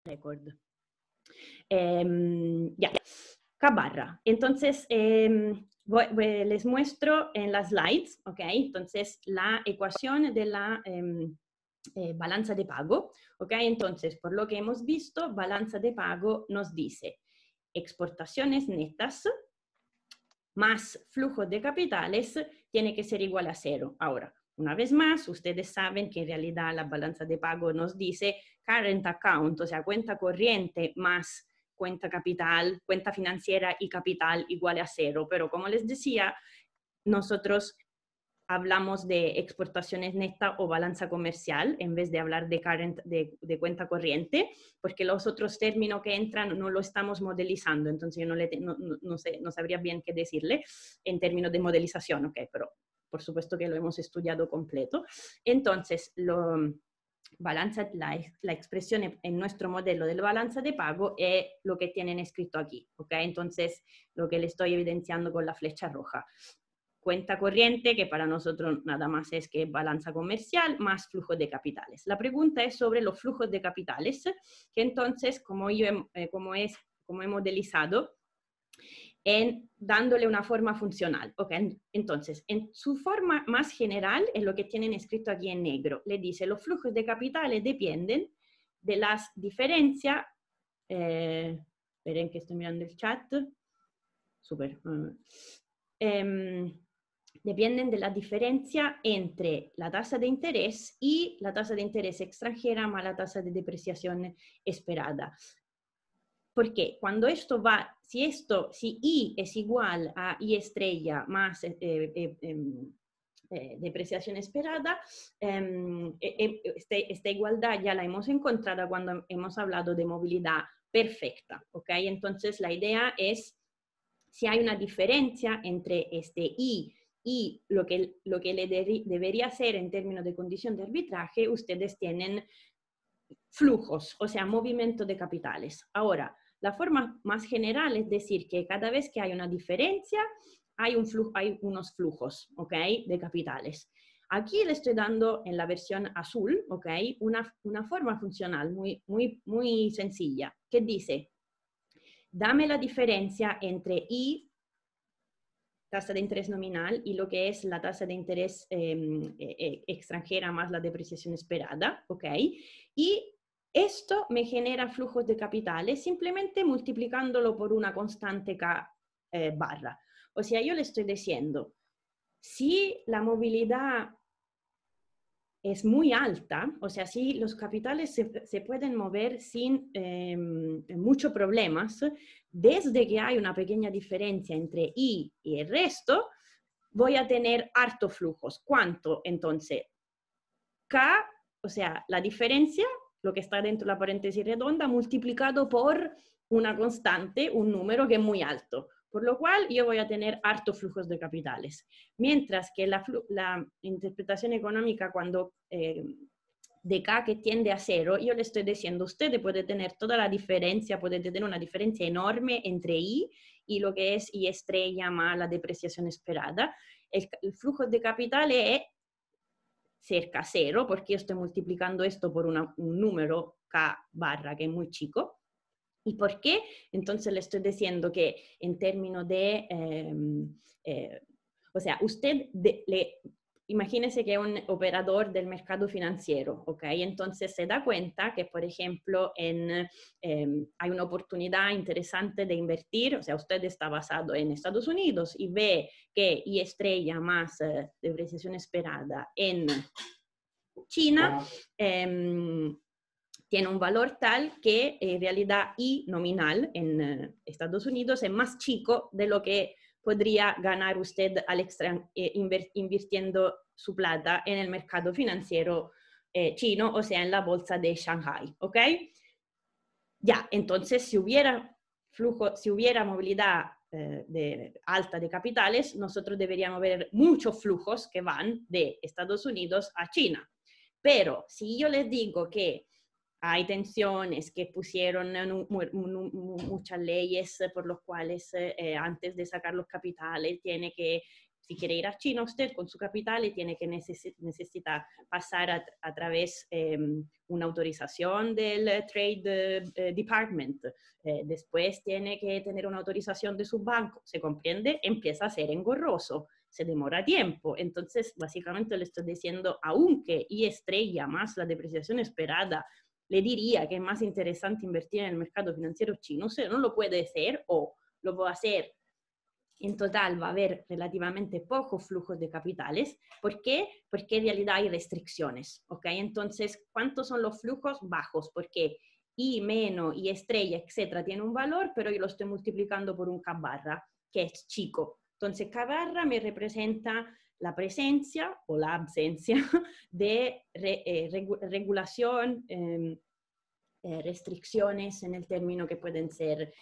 Record. Ya, K barra. Entonces, les muestro en las slides, ¿ok? Entonces, la ecuación de la balanza de pago, ¿ok? Entonces, por lo que hemos visto, balanza de pago nos dice exportaciones netas más flujos de capitales tiene que ser igual a 0. Ahora, una vez más, ustedes saben que en realidad la balanza de pago nos dice current account, o sea, cuenta corriente más cuenta capital, cuenta financiera y capital igual a 0. Pero como les decía, nosotros hablamos de exportaciones netas o balanza comercial en vez de hablar de, de cuenta corriente, porque los otros términos que entran no lo estamos modelizando, entonces yo no sabría bien qué decirle en términos de modelización, ok, pero por supuesto que lo hemos estudiado completo. Entonces, la expresión en nuestro modelo de balanza de pago es lo que tienen escrito aquí, ok, entonces lo que le estoy evidenciando con la flecha roja. Cuenta corriente, que para nosotros nada más es que balanza comercial, más flujos de capitales. La pregunta es sobre los flujos de capitales, que entonces, como he modelizado, dándole una forma funcional. Okay. Entonces, en su forma más general, es lo que tienen escrito aquí en negro. Le dice, los flujos de capitales dependen de las diferencias, esperen que estoy mirando el chat, súper. Dependen de la diferencia entre la tasa de interés y la tasa de interés extranjera más la tasa de depreciación esperada. Porque cuando esto va, si I es igual a I estrella más depreciación esperada, esta igualdad ya la hemos encontrado cuando hemos hablado de movilidad perfecta, ¿ok? Entonces la idea es, si hay una diferencia entre este I y lo que debería ser en términos de condición de arbitraje, ustedes tienen flujos, o sea, movimiento de capitales. Ahora, la forma más general es decir que cada vez que hay una diferencia, hay unos flujos, ¿ok? De capitales. Aquí le estoy dando en la versión azul, ¿ok? Una forma funcional muy sencilla, que dice, dame la diferencia entre I, tasa de interés nominal, y lo que es la tasa de interés extranjera más la depreciación esperada, ¿ok? Y esto me genera flujos de capitales simplemente multiplicándolo por una constante K barra. O sea, yo le estoy diciendo, si la movilidad es muy alta, o sea, si los capitales se pueden mover sin muchos problemas, desde que hay una pequeña diferencia entre I y el resto, voy a tener harto flujos. ¿Cuánto? Entonces, K, o sea, la diferencia, lo que está dentro de la paréntesis redonda, multiplicado por una constante, un número que es muy alto. Por lo cual yo voy a tener hartos flujos de capitales. Mientras que la interpretación económica cuando de K que tiende a 0, yo le estoy diciendo, usted puede tener toda la diferencia, puede tener una diferencia enorme entre I y lo que es I estrella más la depreciación esperada. El flujo de capitales es cerca a 0, porque yo estoy multiplicando esto por un número K barra que es muy chico. ¿Y por qué? Entonces le estoy diciendo que en términos de, o sea, usted imagínese que es un operador del mercado financiero, ¿ok? Entonces se da cuenta que, por ejemplo, hay una oportunidad interesante de invertir, o sea, usted está basado en Estados Unidos y ve que I estrella más depreciación esperada en China, tiene un valor tal que en realidad I nominal en Estados Unidos es más chico de lo que podría ganar usted invirtiendo su plata en el mercado financiero chino, o sea, en la bolsa de Shanghai, ¿ok? Ya, entonces si hubiera movilidad alta de capitales, nosotros deberíamos ver muchos flujos que van de Estados Unidos a China. Pero si yo les digo que hay tensiones, que pusieron muchas leyes por las cuales antes de sacar los capitales tiene que si quiere ir a China usted con su capital y tiene que necesitar pasar a través una autorización del Trade Department. Después tiene que tener una autorización de su banco. ¿Se comprende? Empieza a ser engorroso. Se demora tiempo. Entonces, básicamente le estoy diciendo, aunque Y estrella más la depreciación esperada, le diría que es más interesante invertir en el mercado financiero chino. Usted no lo puede hacer o lo puede hacer. En total va a haber relativamente pocos flujos de capitales. ¿Por qué? Porque en realidad hay restricciones. ¿Ok? Entonces, ¿cuántos son los flujos? Bajos. Porque Y menos, Y estrella, etcétera, tiene un valor, pero yo lo estoy multiplicando por un K barra, que es chico. Entonces, K barra me representa la presencia o la ausencia de regulación, restricciones en el término que pueden ser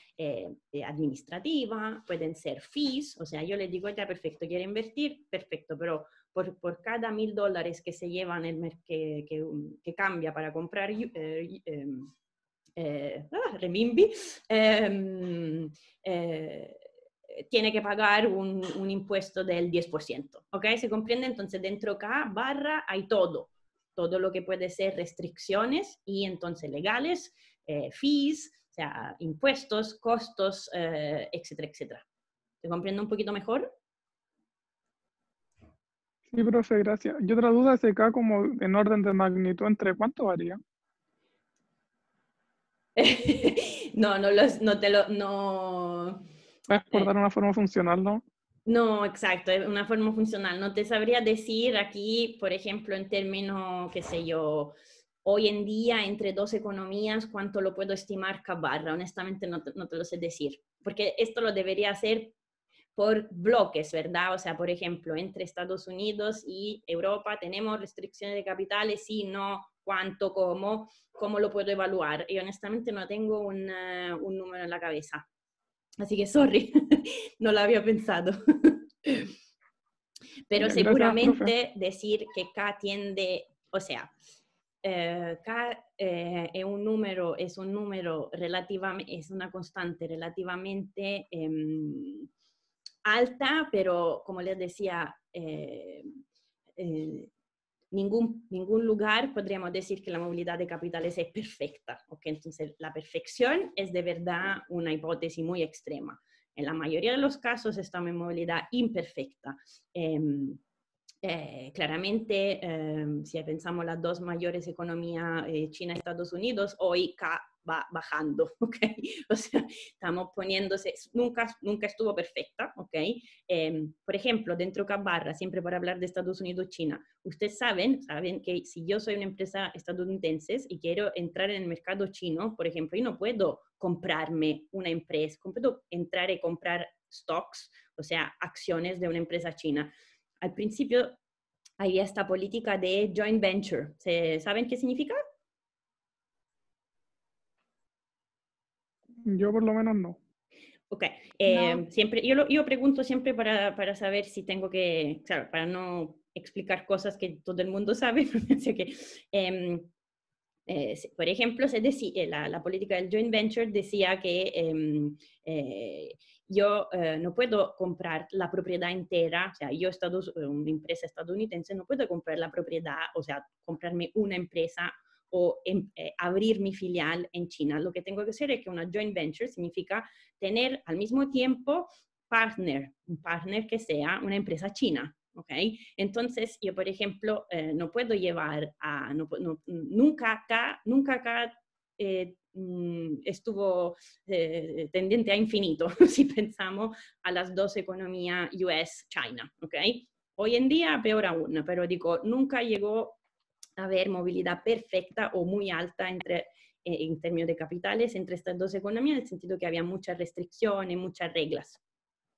administrativa, pueden ser fees, o sea, yo le digo, ya perfecto, quiere invertir, perfecto, pero por cada $1000 que se llevan, que cambia para comprar renminbi, tiene que pagar un impuesto del 10%, ¿ok? ¿Se comprende? Entonces dentro K barra hay todo lo que puede ser restricciones y entonces legales, fees, o sea, impuestos, costos, etcétera, etcétera. ¿Se comprende un poquito mejor? Sí, profe, gracias. Y otra duda es acá como en orden de magnitud, ¿entre cuánto varía? No te lo, no, Es por dar una forma funcional, ¿no? no, exacto, es una forma funcional. No te sabría decir aquí, por ejemplo, en términos, qué sé yo, hoy en día entre dos economías, cuánto lo puedo estimar cada barra. Honestamente no te lo sé decir, porque esto lo debería hacer por bloques, ¿verdad? O sea, por ejemplo, entre Estados Unidos y Europa tenemos restricciones de capitales, sí, no, cuánto, cómo lo puedo evaluar. Y honestamente no tengo un número en la cabeza. Así que, sorry, no lo había pensado. Pero Gracias, profe. seguramente decir que K tiende, o sea, K es un número relativamente, es una constante relativamente alta, pero como les decía, eh, ningún lugar podríamos decir que la movilidad de capitales es perfecta. ¿Okay? Entonces, la perfección es de verdad una hipótesis muy extrema. En la mayoría de los casos estamos en movilidad imperfecta. Claramente, si pensamos las dos mayores economías, China y Estados Unidos, hoy K va bajando, ¿ok? O sea, estamos poniéndose, nunca estuvo perfecta, ¿ok? Por ejemplo, dentro K barra, siempre para hablar de Estados Unidos-China, ustedes saben que si yo soy una empresa estadounidense y quiero entrar en el mercado chino, por ejemplo, yo no puedo comprarme una empresa, puedo entrar y comprar stocks, o sea, acciones de una empresa china. Al principio había esta política de joint venture. ¿Saben qué significa? Yo por lo menos no. Ok, No, siempre, yo pregunto siempre para saber si tengo que, claro, para no explicar cosas que todo el mundo sabe, así que, por ejemplo, la política del joint venture decía que yo no puedo comprar la propiedad entera, o sea, una empresa estadounidense, no puedo comprar la propiedad, o sea, comprarme una empresa o abrir mi filial en China. Lo que tengo que hacer es que una joint venture significa tener al mismo tiempo un partner que sea una empresa china. ¿Ok? Entonces, yo, por ejemplo, no puedo llevar nunca acá estuvo tendiente a infinito si pensamos a las dos economías US-China, ¿ok? Hoy en día peor aún, pero digo, nunca llegó a haber movilidad perfecta o muy alta en términos de capitales entre estas dos economías, en el sentido que había muchas restricciones, muchas reglas.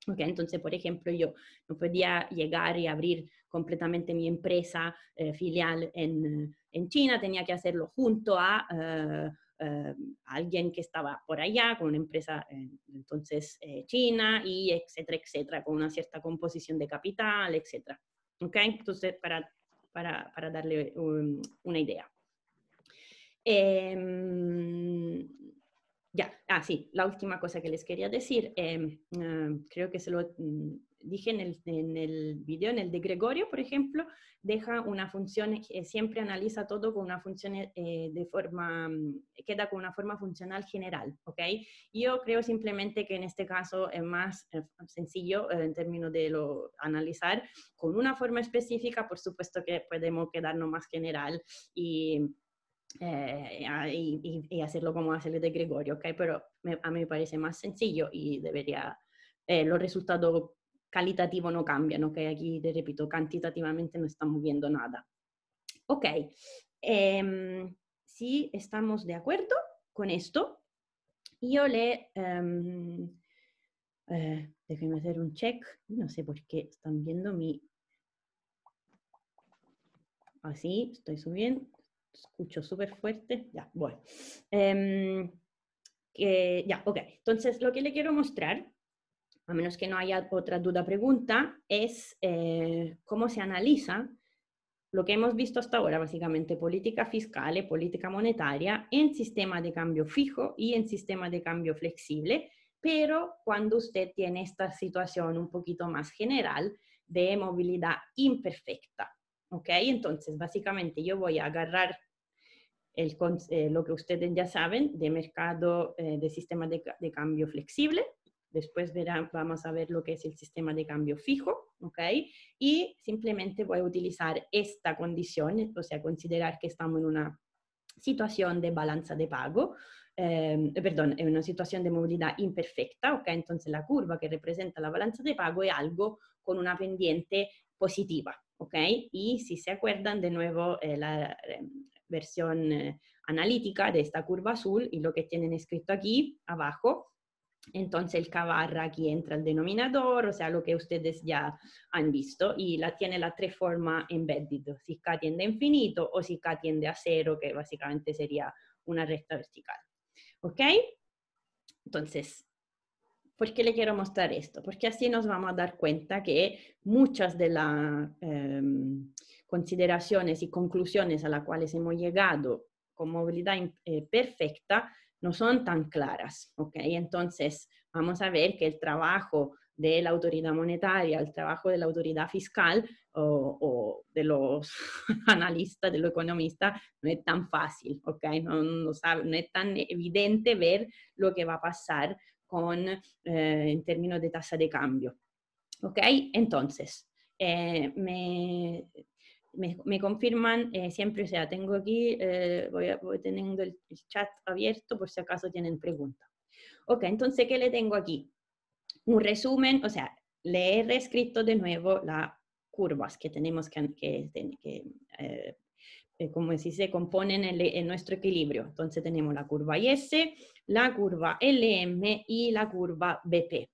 Okay, entonces, por ejemplo, yo no podía llegar y abrir completamente mi empresa filial en China, tenía que hacerlo junto a alguien que estaba por allá, con una empresa entonces china, y etcétera, etcétera, con una cierta composición de capital, etcétera. Okay, entonces, para darle una idea. Ya, sí, la última cosa que les quería decir, creo que dije en el video, en el de Gregorio, por ejemplo, deja una función, siempre analiza todo con una función queda con una forma funcional general, ¿ok? Yo creo simplemente que en este caso es más sencillo en términos de analizar con una forma específica, por supuesto que podemos quedarnos más general y hacerlo como hace el de Gregorio, ¿ok? Pero a mí me parece más sencillo y los resultados calitativos no cambian, ¿ok? Aquí, te repito, cantitativamente no estamos viendo nada. Ok, si estamos de acuerdo con esto, yo déjenme hacer un check, no sé por qué están viendo así, estoy subiendo, escucho súper fuerte, ya, bueno. Ya, ok, entonces lo que le quiero mostrar, a menos que no haya otra duda o pregunta, es cómo se analiza lo que hemos visto hasta ahora, básicamente política fiscal y política monetaria en sistema de cambio fijo y en sistema de cambio flexible, pero cuando usted tiene esta situación un poquito más general de movilidad imperfecta, ¿ok? Entonces, básicamente yo voy a agarrar lo que ustedes ya saben de mercado de sistema de cambio flexible. Después vamos a ver lo que es el sistema de cambio fijo, ¿ok? Y simplemente voy a utilizar esta condición, o sea, considerar que estamos en una situación de balanza de pago, perdón, en una situación de movilidad imperfecta, ¿ok? Entonces la curva que representa la balanza de pago es algo con una pendiente positiva, ¿ok? Y si se acuerdan de nuevo la versión analítica de esta curva azul y lo que tienen escrito aquí abajo, entonces el K barra aquí entra al denominador, o sea, lo que ustedes ya han visto, y tiene las tres formas embedded, si K tiende a infinito o si K tiende a cero, que básicamente sería una recta vertical. ¿Ok? Entonces, ¿por qué le quiero mostrar esto? Porque así nos vamos a dar cuenta que muchas de las consideraciones y conclusiones a las cuales hemos llegado con movilidad perfecta no son tan claras, ¿ok? Entonces, vamos a ver que el trabajo de la autoridad monetaria, el trabajo de la autoridad fiscal o de los analistas, de los economistas, no es tan fácil, ¿ok? No es tan evidente ver lo que va a pasar en términos de tasa de cambio. ¿Ok? Entonces, me confirman siempre, o sea, tengo aquí, voy teniendo el chat abierto por si acaso tienen preguntas. Ok, entonces, ¿qué le tengo aquí? Un resumen, o sea, le he reescrito de nuevo las curvas que tenemos como si se componen en nuestro equilibrio. Entonces tenemos la curva IS, la curva LM y la curva BP.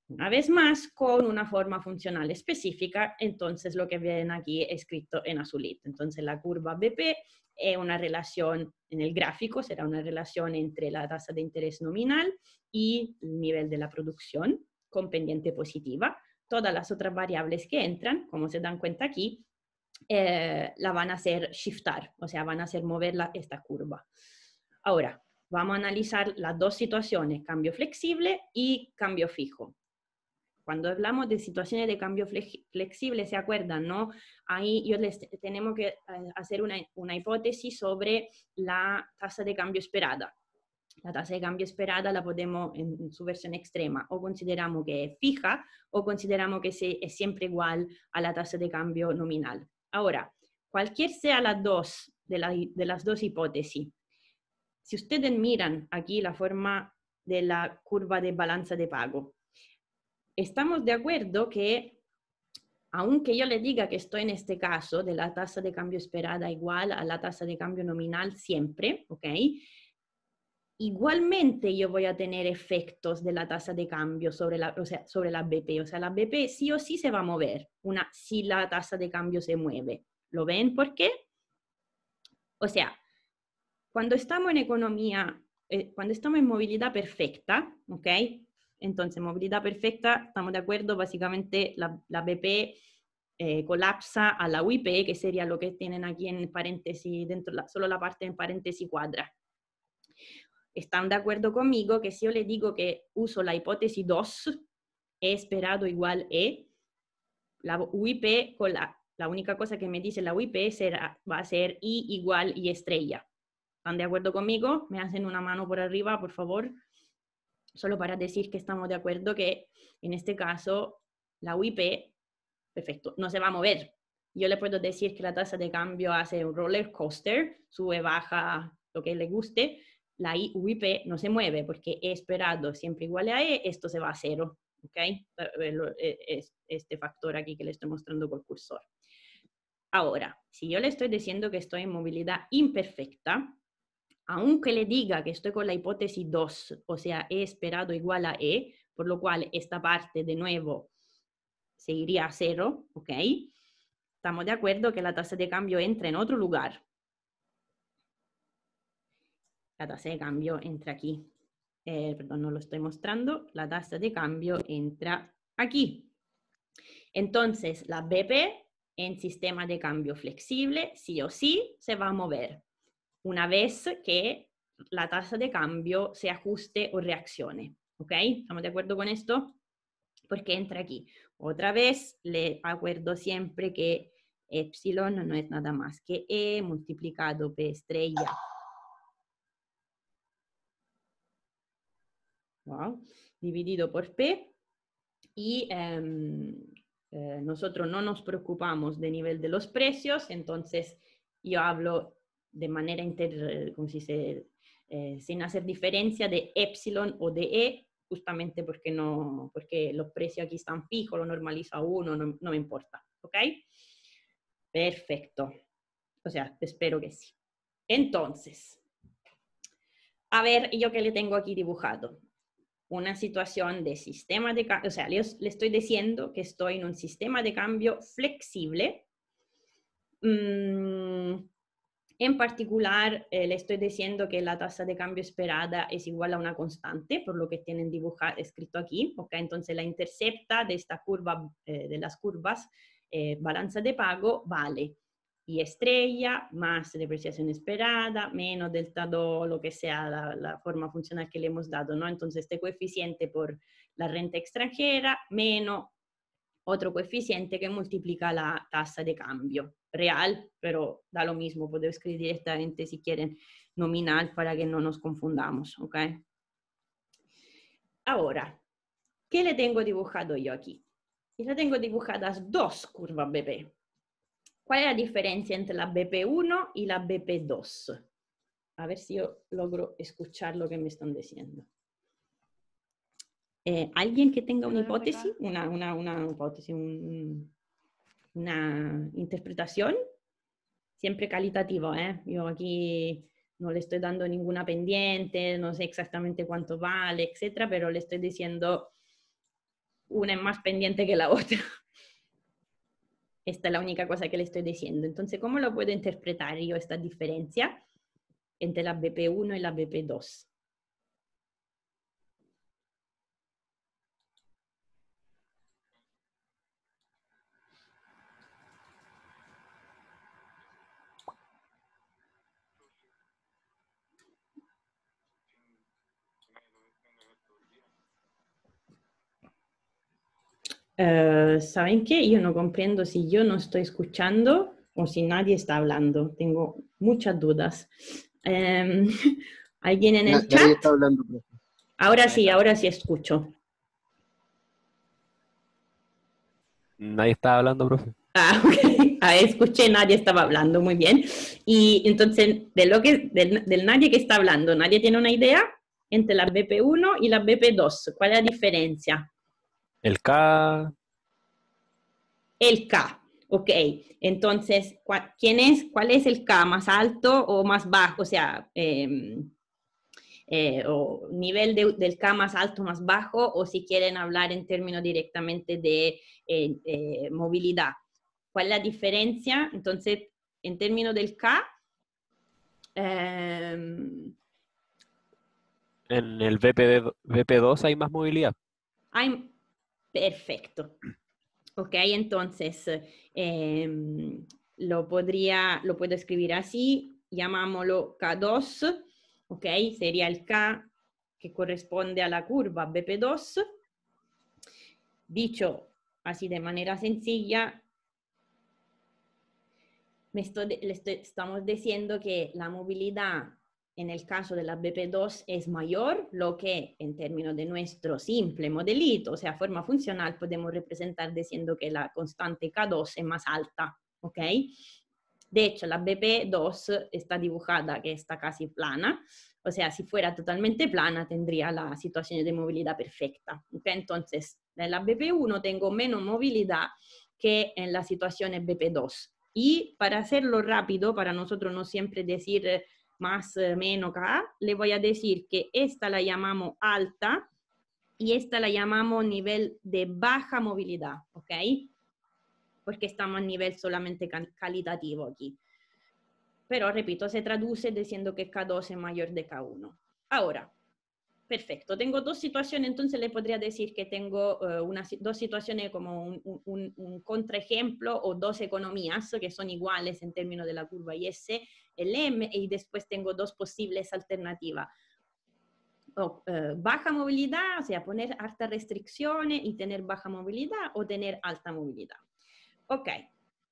Una vez más, con una forma funcional específica, entonces lo que ven aquí escrito en azulito. Entonces la curva BP es una relación, en el gráfico será una relación entre la tasa de interés nominal y el nivel de la producción con pendiente positiva. Todas las otras variables que entran, como se dan cuenta aquí, la van a hacer shiftar, o sea, van a hacer mover esta curva. Ahora, vamos a analizar las dos situaciones, cambio flexible y cambio fijo. Cuando hablamos de situaciones de cambio flexible, ¿se acuerdan, no? Ahí tenemos que hacer una hipótesis sobre la tasa de cambio esperada. La tasa de cambio esperada la podemos, en su versión extrema, o consideramos que es fija o consideramos que es siempre igual a la tasa de cambio nominal. Ahora, cualquier sea las dos de las dos hipótesis, si ustedes miran aquí la forma de la curva de balanza de pago, estamos de acuerdo que, aunque yo le diga que estoy en este caso de la tasa de cambio esperada igual a la tasa de cambio nominal siempre, ¿ok? Igualmente yo voy a tener efectos de la tasa de cambio sobre la BP. O sea, la BP sí o sí se va a mover si la tasa de cambio se mueve. ¿Lo ven por qué? O sea, cuando estamos en economía, cuando estamos en movilidad perfecta, ¿ok? Entonces, movilidad perfecta, estamos de acuerdo, básicamente la BP colapsa a la UIP, que sería lo que tienen aquí en paréntesis, solo la parte en paréntesis cuadra. ¿Están de acuerdo conmigo que si yo le digo que uso la hipótesis 2, E esperado igual E. La UIP, con la única cosa que me dice la UIP va a ser I igual I estrella. ¿Están de acuerdo conmigo? Me hacen una mano por arriba, por favor. Solo para decir que estamos de acuerdo que en este caso la UIP, perfecto, no se va a mover. Yo le puedo decir que la tasa de cambio hace un roller coaster, sube, baja, lo que le guste. La UIP no se mueve porque E esperado siempre igual a E, esto se va a cero. ¿Ok? Es este factor aquí que le estoy mostrando por cursor. Ahora, si yo le estoy diciendo que estoy en movilidad imperfecta, aunque le diga que estoy con la hipótesis 2, o sea, E esperado igual a E, por lo cual esta parte de nuevo se iría a cero, ¿ok? Estamos de acuerdo que la tasa de cambio entra en otro lugar. La tasa de cambio entra aquí. Perdón, no lo estoy mostrando. La tasa de cambio entra aquí. Entonces, la BP en sistema de cambio flexible, sí o sí, se va a mover una vez que la tasa de cambio se ajuste o reaccione. ¿Ok? ¿Estamos de acuerdo con esto? Porque entra aquí. Otra vez, le acuerdo siempre que epsilon no es nada más que E multiplicado P estrella. Wow. Dividido por P. Y nosotros no nos preocupamos del nivel de los precios, entonces yo hablo de manera sin hacer diferencia de epsilon o de E, justamente porque los precios aquí están fijos, lo normalizo a 1, no me importa, ¿ok? Perfecto. O sea, espero que sí. Entonces, a ver, yo que le tengo aquí dibujado. Una situación de sistema de cambio, o sea, le estoy diciendo que estoy en un sistema de cambio flexible. En particular, le estoy diciendo que la tasa de cambio esperada es igual a una constante, por lo que tienen escrito aquí. ¿Okay? Entonces, la intercepta de esta curva, de las curvas, balanza de pago, vale Y estrella más depreciación esperada, menos delta 2, lo que sea la forma funcional que le hemos dado, ¿no? Entonces, este coeficiente por la renta extranjera, menos otro coeficiente que multiplica la tasa de cambio real, pero da lo mismo, puedo escribir directamente si quieren nominal para que no nos confundamos, ¿ok? Ahora, ¿qué le tengo dibujado yo aquí? Y le tengo dibujadas dos curvas BP. ¿Cuál es la diferencia entre la BP1 y la BP2? A ver si yo logro escuchar lo que me están diciendo. ¿Alguien que tenga una hipótesis? Una hipótesis, una interpretación, siempre calitativo, ¿eh? Yo aquí no le estoy dando ninguna pendiente, no sé exactamente cuánto vale, etcétera, pero le estoy diciendo una es más pendiente que la otra. Esta es la única cosa que le estoy diciendo. Entonces, ¿cómo lo puedo interpretar yo esta diferencia entre la BP1 y la BP2? ¿Saben qué? Yo no comprendo si yo no estoy escuchando o si nadie está hablando. Tengo muchas dudas. ¿Alguien en el chat? Nadie está hablando, profe. Ahora sí escucho. Nadie estaba hablando, profe. Ah, ok. Escuché, nadie estaba hablando, muy bien. Y entonces, del nadie que está hablando, ¿nadie tiene una idea entre la BP1 y la BP2? ¿Cuál es la diferencia? El K. El K. Ok, entonces, ¿cuál es el K? ¿Más alto o más bajo? O sea, o nivel del K más alto, más bajo, o si quieren hablar en términos directamente de movilidad. ¿Cuál es la diferencia? Entonces, en términos del K, En el BP2 hay más movilidad. perfecto. Ok, entonces lo puedo escribir así, llamámoslo K2, ok, sería el K que corresponde a la curva BP2. Dicho así de manera sencilla, estamos diciendo que la movilidad en el caso de la BP2 es mayor, lo que en términos de nuestro simple modelito, o sea, forma funcional, podemos representar diciendo que la constante K2 es más alta, ¿ok? De hecho, la BP2 está dibujada que está casi plana, o sea, si fuera totalmente plana tendría la situación de movilidad perfecta, ¿ok? Entonces, en la BP1 tengo menos movilidad que en la situación BP2. Y para hacerlo rápido, para nosotros no siempre decir más, menos, K, le voy a decir que esta la llamamos alta y esta la llamamos nivel de baja movilidad, ¿ok? Porque estamos a nivel solamente calitativo aquí. Pero, repito, se traduce diciendo que K2 es mayor de K1. Ahora, perfecto, tengo dos situaciones, entonces le podría decir que tengo dos situaciones como un contraejemplo o dos economías que son iguales en términos de la curva IS, el M, y después tengo dos posibles alternativas. Baja movilidad, o sea, poner altas restricciones y tener baja movilidad, o tener alta movilidad. Ok,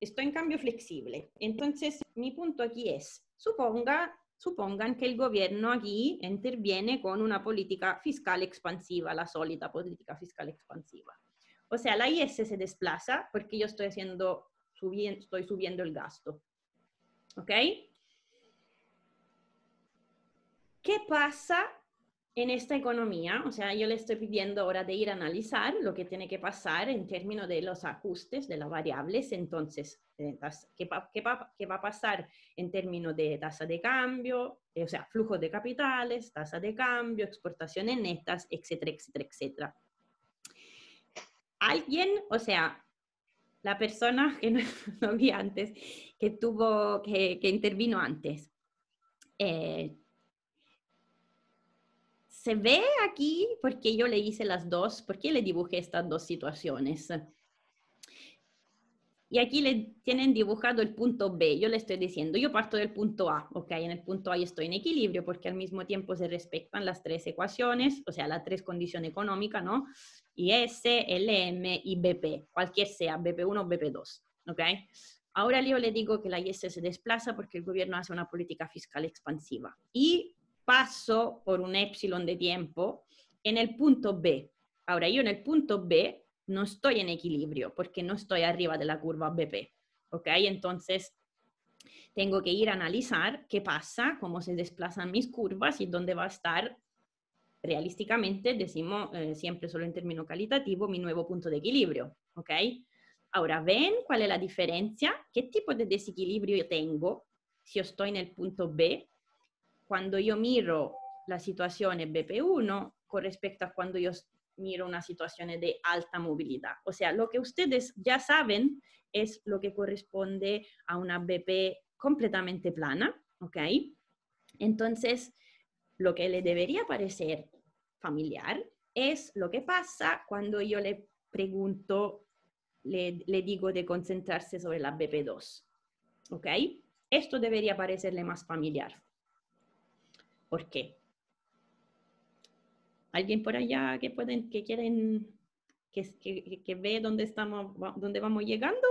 esto en cambio flexible. Entonces, mi punto aquí es, supongan que el gobierno aquí interviene con una política fiscal expansiva, la sólida política fiscal expansiva. O sea, la IS se desplaza porque yo estoy subiendo el gasto. ¿Ok? ¿Qué pasa en esta economía? O sea, yo le estoy pidiendo ahora de ir a analizar lo que tiene que pasar en términos de los ajustes de las variables. Entonces, ¿qué va a pasar en términos de tasa de cambio? O sea, flujo de capitales, tasa de cambio, exportaciones netas, etcétera, etcétera, etcétera. Alguien, o sea, la persona que no vi antes, que intervino antes, se ve aquí porque yo le hice las dos, porque le dibujé estas dos situaciones. Y aquí le tienen dibujado el punto B. Yo le estoy diciendo, yo parto del punto A, ¿ok? En el punto A yo estoy en equilibrio porque al mismo tiempo se respetan las tres ecuaciones, o sea, las tres condiciones económicas, ¿no? IS, LM y BP, cualquier sea, BP1 o BP2, ¿ok? Ahora yo le digo que la IS se desplaza porque el gobierno hace una política fiscal expansiva. Y paso por un epsilon de tiempo en el punto B. Ahora yo en el punto B no estoy en equilibrio porque no estoy arriba de la curva BP, ¿ok? Entonces, tengo que ir a analizar qué pasa, cómo se desplazan mis curvas y dónde va a estar, realísticamente, decimos siempre solo en término calitativo, mi nuevo punto de equilibrio, ¿ok? Ahora, ¿ven cuál es la diferencia? ¿Qué tipo de desequilibrio yo tengo si yo estoy en el punto B? Cuando yo miro la situación BP1 con respecto a cuando yo miro una situación de alta movilidad. O sea, lo que ustedes ya saben es lo que corresponde a una BP completamente plana, ¿ok? Entonces, lo que le debería parecer familiar es lo que pasa cuando yo le pregunto, le digo de concentrarse sobre la BP2, ¿ok? Esto debería parecerle más familiar. ¿Por qué? ¿Alguien por allá que quieren, que ve dónde vamos llegando?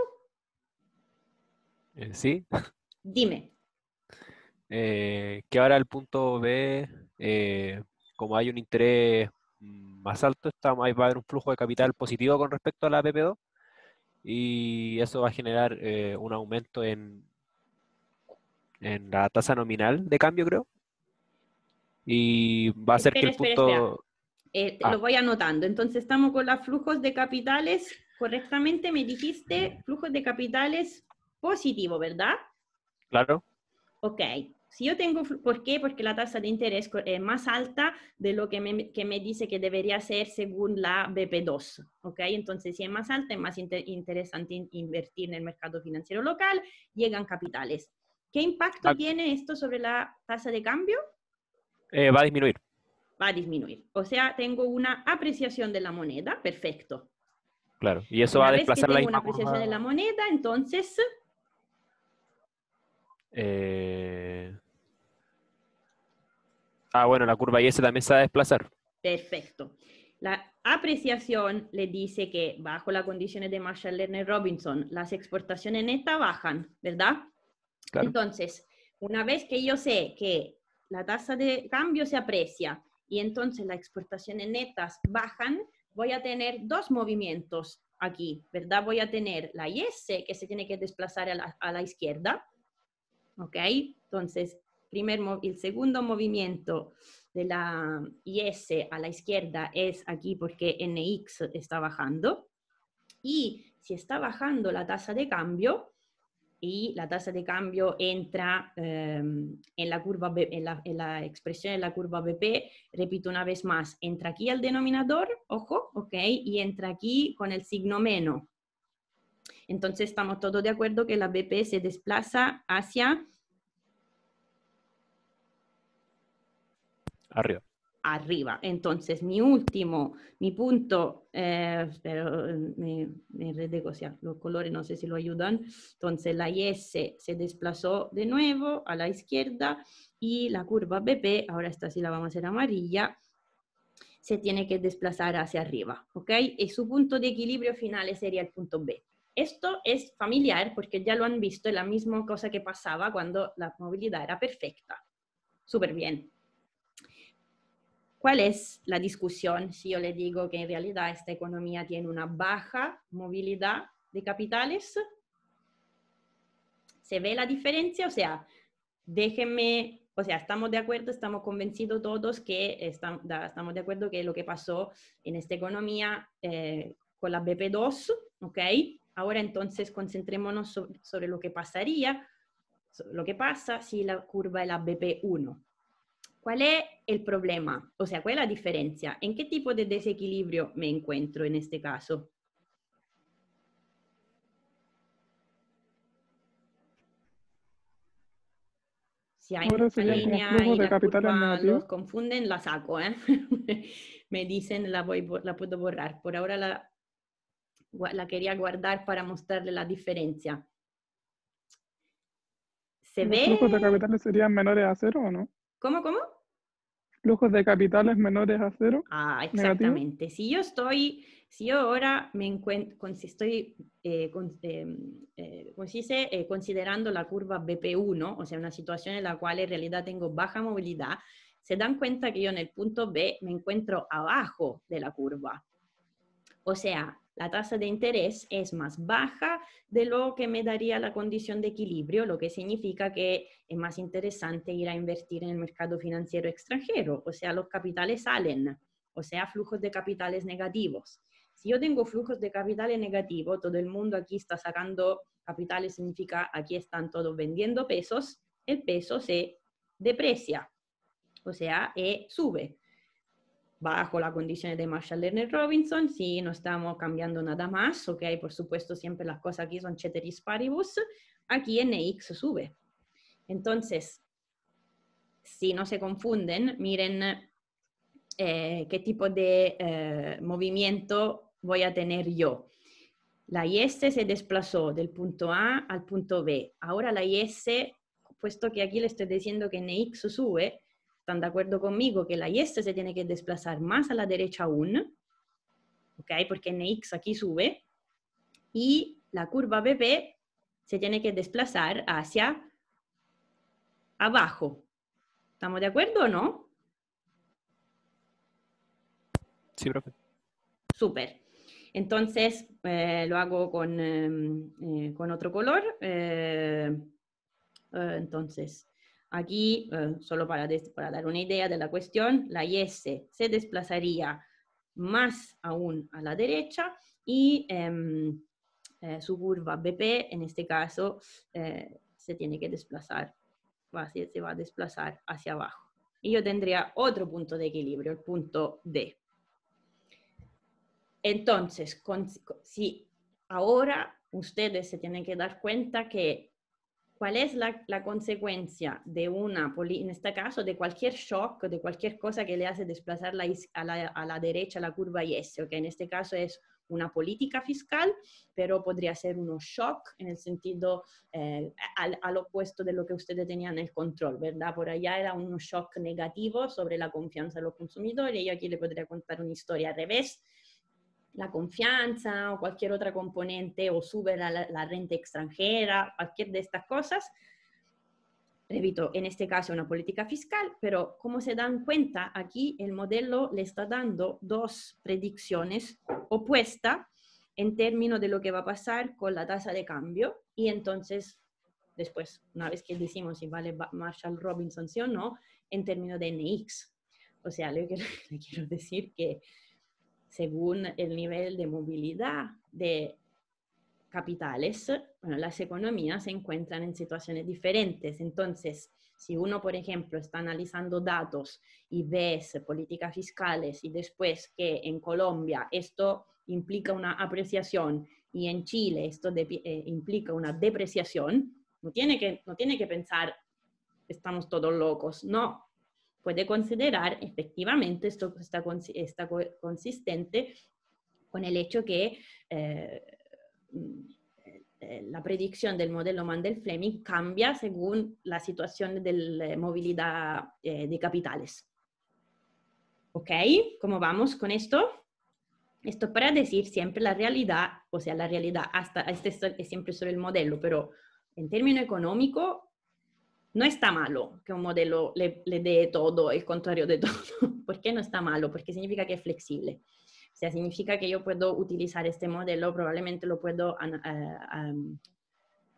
Sí, Dime. que ahora el punto B, como hay un interés más alto, ahí va a haber un flujo de capital positivo con respecto a la PP2 y eso va a generar un aumento en la tasa nominal de cambio, creo, y va a hacer que el Espera. punto... Lo voy anotando. Entonces estamos con los flujos de capitales. Correctamente me dijiste flujos de capitales positivo, ¿verdad? Claro, Ok. Si yo tengo, ¿por qué? Porque la tasa de interés es más alta de lo que me dice que debería ser según la BP2. Ok. Entonces, si es más alta, es más interesante invertir en el mercado financiero local, llegan capitales. ¿Qué impacto tiene esto sobre la tasa de cambio? va a disminuir. Va a disminuir. O sea, tengo una apreciación de la moneda, perfecto. Claro, y eso va Una a vez que desplazar la tengo una misma apreciación de la curva. moneda, entonces, Bueno, la curva IS también se va a desplazar. perfecto. La apreciación le dice que bajo las condiciones de Marshall-Lerner-Robinson, las exportaciones netas bajan, ¿verdad? Claro. Entonces, una vez que yo sé que la tasa de cambio se aprecia y entonces las exportaciones netas bajan, voy a tener dos movimientos aquí, ¿verdad? Voy a tener la IS que se tiene que desplazar a la izquierda, ¿ok? Entonces, el segundo movimiento de la IS a la izquierda es aquí porque NX está bajando. Y si está bajando la tasa de cambio, y la tasa de cambio entra en la curva en la expresión de la curva BP, repito una vez más, entra aquí al denominador, ojo, ok, y entra aquí con el signo menos. Entonces estamos todos de acuerdo que la BP se desplaza hacia Arriba. arriba. Entonces, mi punto, pero me enredé, o sea, los colores no sé si lo ayudan. Entonces, la IS se desplazó de nuevo a la izquierda y la curva BP, ahora esta sí la vamos a hacer amarilla, se tiene que desplazar hacia arriba, ¿ok? Y su punto de equilibrio final sería el punto B. Esto es familiar porque ya lo han visto, es la misma cosa que pasaba cuando la movilidad era perfecta. Súper bien. ¿Cuál es la discusión si yo le digo que en realidad esta economía tiene una baja movilidad de capitales? ¿Se ve la diferencia? O sea, déjenme, o sea, estamos de acuerdo, estamos convencidos todos que estamos de acuerdo que lo que pasó en esta economía con la BP2, ¿ok? Ahora entonces concentrémonos sobre lo que pasaría, lo que pasa si la curva es la BP1. ¿Cuál es el problema? O sea, ¿cuál es la diferencia? ¿En qué tipo de desequilibrio me encuentro en este caso? Si hay Ahora mucha serían como línea flujos y de la capitales curva los negativos. confunden, la saco, ¿eh? Me dicen, la puedo borrar. Por ahora la quería guardar para mostrarle la diferencia. ¿Se ¿Los flujos de ve? capitales serían menores a cero o no? ¿Cómo? Flujos de capitales menores a cero, Ah, negativos. exactamente. Si yo ahora me encuentro, si estoy, ¿cómo se dice? Considerando la curva BP1, o sea, una situación en la cual en realidad tengo baja movilidad, se dan cuenta que yo en el punto B me encuentro abajo de la curva. O sea, la tasa de interés es más baja de lo que me daría la condición de equilibrio, lo que significa que es más interesante ir a invertir en el mercado financiero extranjero. O sea, los capitales salen, o sea, flujos de capitales negativos. Si yo tengo flujos de capitales negativos, todo el mundo aquí está sacando capitales, significa aquí están todos vendiendo pesos, el peso se deprecia, o sea, sube. Bajo las condiciones de Marshall-Lerner-Robinson, si no estamos cambiando nada más, ok, por supuesto siempre las cosas aquí son ceteris paribus, aquí NX sube. Entonces, si no se confunden, miren qué tipo de movimiento voy a tener yo. La IS se desplazó del punto A al punto B. Ahora la IS, puesto que aquí le estoy diciendo que NX sube, ¿están de acuerdo conmigo que la IS se tiene que desplazar más a la derecha aún? ¿Ok? Porque NX aquí sube. Y la curva BP se tiene que desplazar hacia abajo. ¿Estamos de acuerdo o no? Sí, profe. Súper. Entonces, lo hago con otro color. Entonces, aquí, solo para dar una idea de la cuestión, la IS se desplazaría más aún a la derecha y su curva BP, en este caso, se tiene que desplazar, se va a desplazar hacia abajo. Y yo tendría otro punto de equilibrio, el punto D. Entonces, si ahora ustedes se tienen que dar cuenta que cuál es la consecuencia de en este caso, de cualquier shock, de cualquier cosa que le hace desplazar a la derecha la curva IS, que en este caso es una política fiscal, pero podría ser unos shock en el sentido al opuesto de lo que ustedes tenían el control, ¿verdad? Por allá era un shock negativo sobre la confianza de los consumidores, y yo aquí le podría contar una historia al revés. La confianza o cualquier otra componente, o sube la renta extranjera, cualquier de estas cosas. Repito, en este caso una política fiscal, pero como se dan cuenta, aquí el modelo le está dando dos predicciones opuestas en términos de lo que va a pasar con la tasa de cambio, y entonces, después, una vez que decimos si vale Marshall Robinson sí o no, en términos de NX. O sea, le quiero decir que según el nivel de movilidad de capitales, bueno, las economías se encuentran en situaciones diferentes. Entonces, si uno, por ejemplo, está analizando datos y ves políticas fiscales y después que en Colombia esto implica una apreciación y en Chile esto implica una depreciación, no tiene que pensar estamos todos locos, no. Puede considerar efectivamente esto está consistente con el hecho que la predicción del modelo Mandel-Fleming cambia según la situación de la movilidad de capitales. ¿Ok? ¿Cómo vamos con esto? Esto para decir siempre la realidad, o sea, la realidad hasta este es siempre sobre el modelo, pero en términos económicos no está malo que un modelo le dé todo, el contrario de todo. ¿Por qué no está malo? Porque significa que es flexible. O sea, significa que yo puedo utilizar este modelo, probablemente lo puedo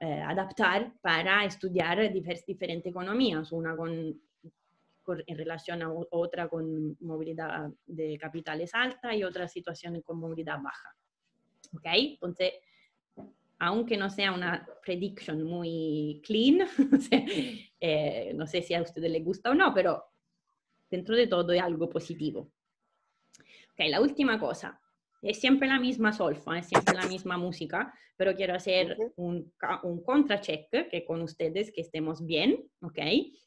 adaptar para estudiar diferentes economías, una en relación a otra con movilidad de capitales alta y otra situación con movilidad baja. ¿Ok? Entonces, aunque no sea una prediction muy clean, no sé si a ustedes les gusta o no, pero dentro de todo es algo positivo. Ok, la última cosa. Es siempre la misma solfa, es siempre la misma música, pero quiero hacer un contracheck que con ustedes que estemos bien, ¿ok?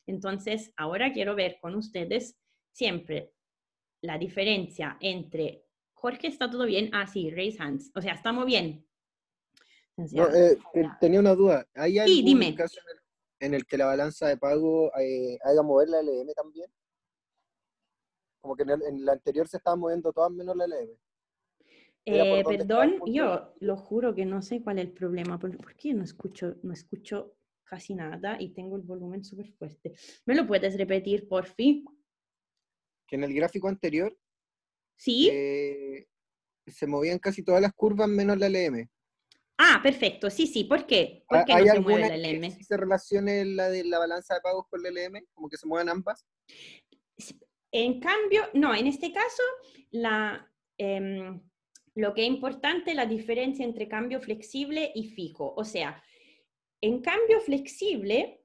Entonces, ahora quiero ver con ustedes siempre la diferencia entre Jorge, ¿está todo bien? Ah, sí, raise hands. O sea, ¿estamos bien? O sea, No, tenía una duda. ¿Hay sí, algún dime. caso en el que la balanza de pago haga mover la LM también? Como que en la anterior se estaba moviendo todas menos la LM. Perdón, yo lo juro que no sé cuál es el problema. ¿Por qué no escucho casi nada y tengo el volumen súper fuerte? ¿Me lo puedes repetir, por fin? Que en el gráfico anterior ¿Sí? se movían casi todas las curvas menos la LM. Ah, perfecto. Sí, sí. ¿Por qué? ¿Por qué no se mueve la LM? ¿Hay alguna que se relacione la de la balanza de pagos con la LM? Como que se muevan ambas. En cambio, no, en este caso, lo que es importante es la diferencia entre cambio flexible y fijo. O sea, en cambio flexible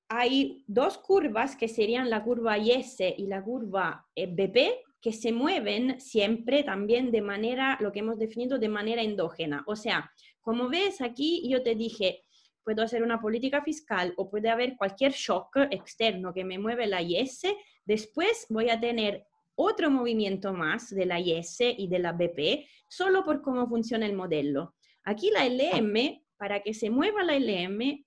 hay dos curvas que serían la curva IS y la curva BP que se mueven siempre también de manera, lo que hemos definido de manera endógena. O sea, como ves aquí, yo te dije, puedo hacer una política fiscal o puede haber cualquier shock externo que me mueve la IS, después voy a tener otro movimiento más de la IS y de la BP, solo por cómo funciona el modelo. Aquí la LM, para que se mueva la LM,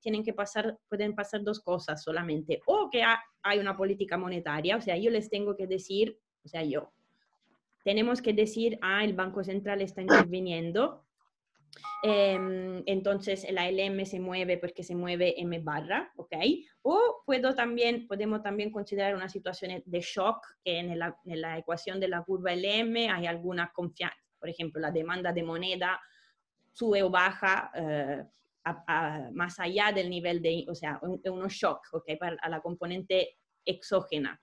pueden pasar dos cosas solamente. O que hay una política monetaria, o sea, yo les tengo que decir, tenemos que decir, el Banco Central está interviniendo, entonces la LM se mueve porque se mueve M barra, ¿ok? O podemos también considerar una situación de shock, que en la ecuación de la curva LM hay alguna confianza, por ejemplo, la demanda de moneda sube o baja más allá del nivel de, o sea, uno shock, ¿ok? A la componente exógena.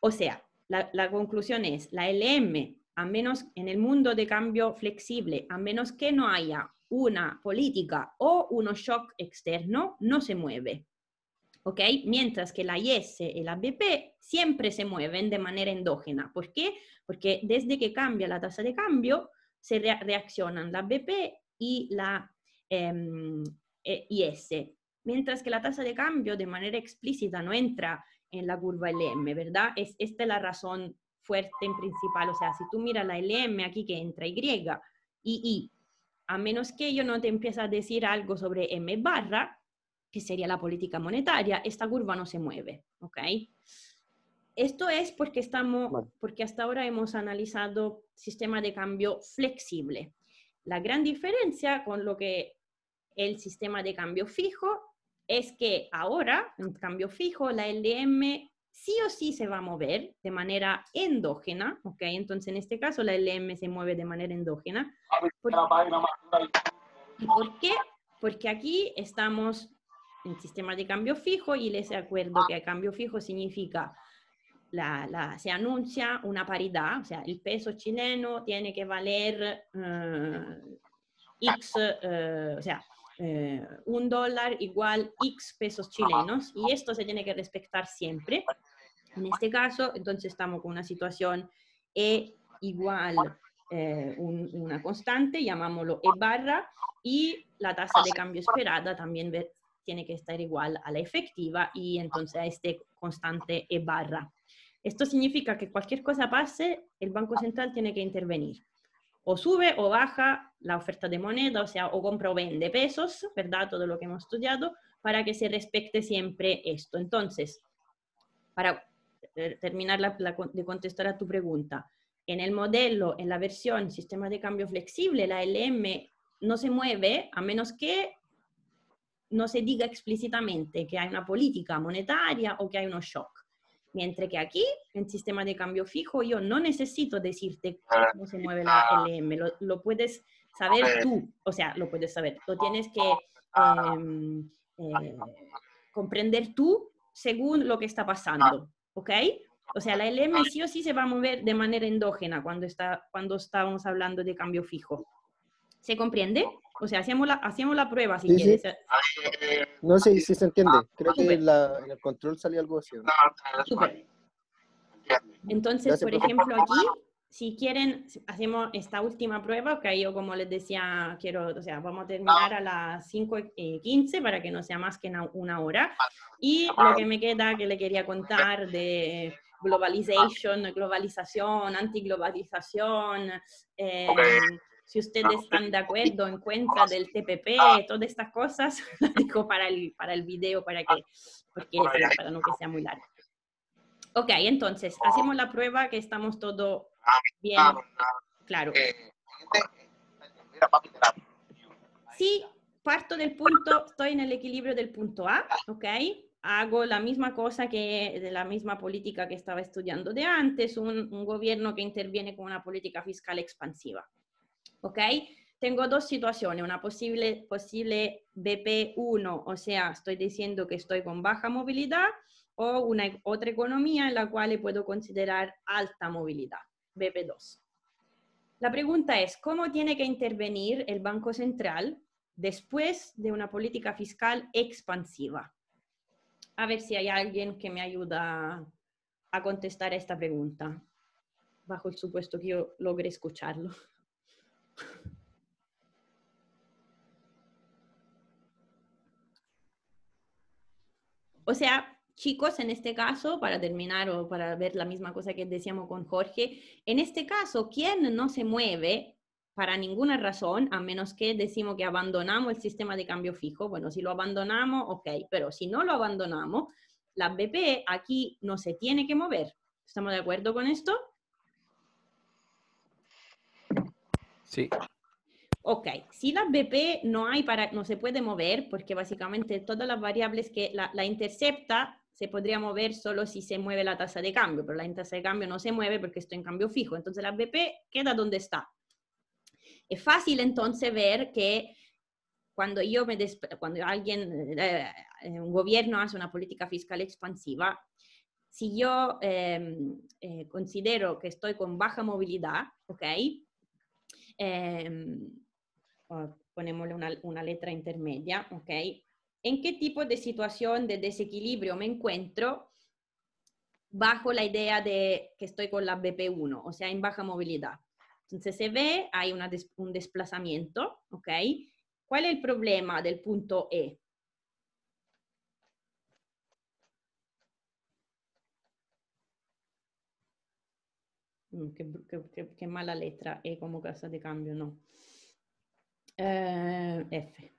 O sea, la conclusión es, la LM, a menos en el mundo de cambio flexible, a menos que no haya una política o un shock externo, no se mueve. ¿Ok? Mientras que la IS y la BP siempre se mueven de manera endógena. ¿Por qué? Porque desde que cambia la tasa de cambio, se reaccionan la BP y la IS. Mientras que la tasa de cambio de manera explícita no entra en la curva LM, ¿verdad? Esta es la razón fuerte en principal. O sea, si tú miras la LM aquí que entra Y y I, a menos que yo no te empiece a decir algo sobre M barra, que sería la política monetaria, esta curva no se mueve, ¿ok? Esto es porque porque hasta ahora hemos analizado sistema de cambio flexible. La gran diferencia con lo que el sistema de cambio fijo es que ahora, en cambio fijo, la LM sí o sí se va a mover de manera endógena, ¿ok? Entonces, en este caso, la LM se mueve de manera endógena. ¿Y por qué? Porque aquí estamos en sistema de cambio fijo y les recuerdo que el cambio fijo significa se anuncia una paridad, o sea, el peso chileno tiene que valer X, o sea, $1 igual X pesos chilenos, y esto se tiene que respetar siempre. En este caso, entonces estamos con una situación E igual una constante, llamámoslo E barra, y la tasa de cambio esperada también tiene que estar igual a la efectiva, y entonces a este constante E barra. Esto significa que cualquier cosa pase, el Banco Central tiene que intervenir. O sube o baja la oferta de moneda, o sea, o compra o vende pesos, ¿verdad? Todo lo que hemos estudiado, para que se respete siempre esto. Entonces, para terminar de contestar a tu pregunta, en el modelo, en la versión sistema de cambio flexible, la LM no se mueve a menos que no se diga explícitamente que hay una política monetaria o que hay unos shock. Mientras que aquí, en sistema de cambio fijo, yo no necesito decirte cómo se mueve la LM, lo puedes saber tú, o sea, lo puedes saber, lo tienes que comprender tú según lo que está pasando, ¿ok? O sea, la LM sí o sí se va a mover de manera endógena cuando estábamos hablando de cambio fijo. ¿Se comprende? O sea, hacemos la prueba si Sí, quieres. sí. No sé si se entiende. Creo que en el control salía algo así, ¿no? Súper. Entonces, Gracias, por profe. ejemplo, aquí, si quieren, hacemos esta última prueba, que yo, como les decía, o sea, vamos a terminar a las 5:15 para que no sea más que una hora. Y lo que me queda, que le quería contar de globalización, antiglobalización, si ustedes están de acuerdo, en contra del TPP, todas estas cosas, las dejo para el video, para no que sea muy largo. Ok, entonces, hacemos la prueba que estamos todo bien claro. Si parto del punto, estoy en el equilibrio del punto A, ok, hago la misma cosa de la misma política que estaba estudiando de antes, un gobierno que interviene con una política fiscal expansiva, ok. Tengo dos situaciones, una posible BP1, o sea, estoy diciendo que estoy con baja movilidad, o otra economía en la cual puedo considerar alta movilidad, BP2. La pregunta es, ¿cómo tiene que intervenir el Banco Central después de una política fiscal expansiva? A ver si hay alguien que me ayuda a contestar a esta pregunta, bajo el supuesto que yo logre escucharlo. O sea, chicos, en este caso, para terminar o para ver la misma cosa que decíamos con Jorge, en este caso, ¿quién no se mueve para ninguna razón, a menos que decimos que abandonamos el sistema de cambio fijo? Bueno, si lo abandonamos, ok, pero si no lo abandonamos, la BP aquí no se tiene que mover. ¿Estamos de acuerdo con esto? Sí. Ok, si la BP no se puede mover, porque básicamente todas las variables que la intercepta se podría mover solo si se mueve la tasa de cambio, pero la tasa de cambio no se mueve porque estoy en cambio fijo, entonces la BP queda donde está. Es fácil entonces ver que cuando un gobierno hace una política fiscal expansiva, si yo considero que estoy con baja movilidad, ¿ok? Ponémosle una letra intermedia, ¿ok? ¿En qué tipo de situación de desequilibrio me encuentro bajo la idea de que estoy con la BP1, o sea, en baja movilidad? Entonces se ve, hay un desplazamiento, ¿ok? ¿Cuál es el problema del punto E? Qué mala letra, E como casa de cambio, no. F.